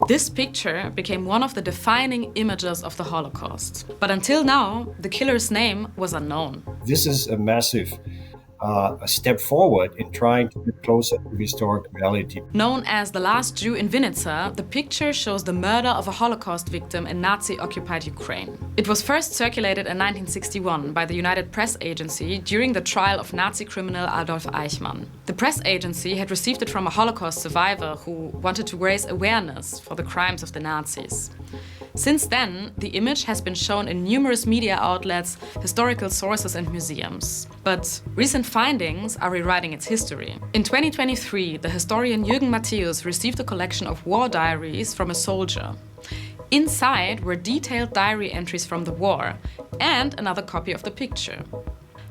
This picture became one of the defining images of the Holocaust. But until now, the killer's name was unknown. This is a massive a step forward in trying to get closer to historic reality. Known as The Last Jew in Vinnitsa, the picture shows the murder of a Holocaust victim in Nazi-occupied Ukraine. It was first circulated in 1961 by the United Press Agency during the trial of Nazi criminal Adolf Eichmann. The press agency had received it from a Holocaust survivor who wanted to raise awareness for the crimes of the Nazis. Since then, the image has been shown in numerous media outlets, historical sources and museums. But recent findings are rewriting its history. In 2023, the historian Jürgen Matthäus received a collection of war diaries from a soldier. Inside were detailed diary entries from the war and another copy of the picture.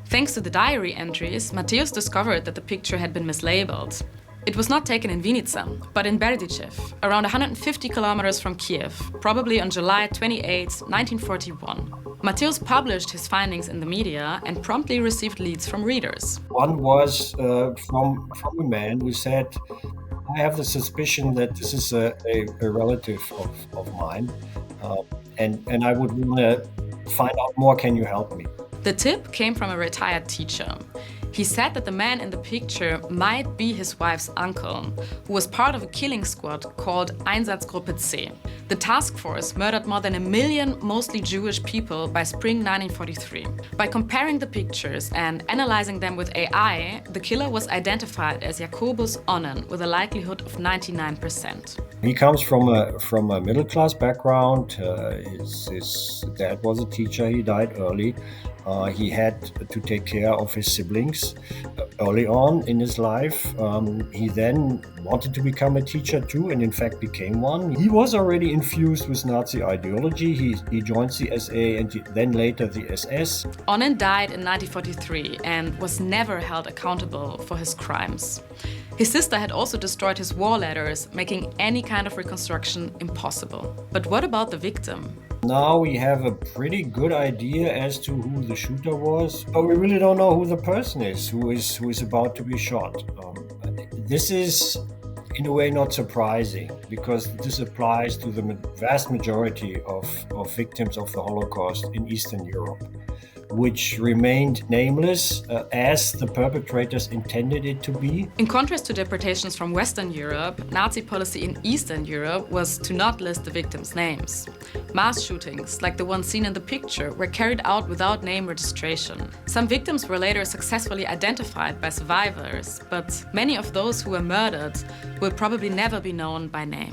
Thanks to the diary entries, Matthäus discovered that the picture had been mislabeled. It was not taken in Vinnitsa, but in Berdychev, around 150 kilometers from Kiev, probably on July 28, 1941. Matthäus published his findings in the media and promptly received leads from readers. One was from a man who said, I have the suspicion that this is a relative of mine, and I would want to find out more. Can you help me? The tip came from a retired teacher. He said that the man in the picture might be his wife's uncle, who was part of a killing squad called Einsatzgruppe C. The task force murdered more than 1 million mostly Jewish people by spring 1943. By comparing the pictures and analyzing them with AI, the killer was identified as Jakobus Onnen with a likelihood of 99%. He comes from a middle-class background. His dad was a teacher. He died early. He had to take care of his siblings early on in his life. He then wanted to become a teacher too, and in fact became one. He was already infused with Nazi ideology. He joined the SA and then later the SS. Onnen died in 1943 and was never held accountable for his crimes. His sister had also destroyed his war letters, making any kind of reconstruction impossible. But what about the victim? Now we have a pretty good idea as to who the shooter was, but we really don't know who the person is who is about to be shot. This is, in a way, not surprising, because this applies to the vast majority of victims of the Holocaust in Eastern Europe, which remained nameless as the perpetrators intended it to be. In contrast to deportations from Western Europe, Nazi policy in Eastern Europe was to not list the victims' names. Mass shootings, like the one seen in the picture, were carried out without name registration. Some victims were later successfully identified by survivors, but many of those who were murdered will probably never be known by name.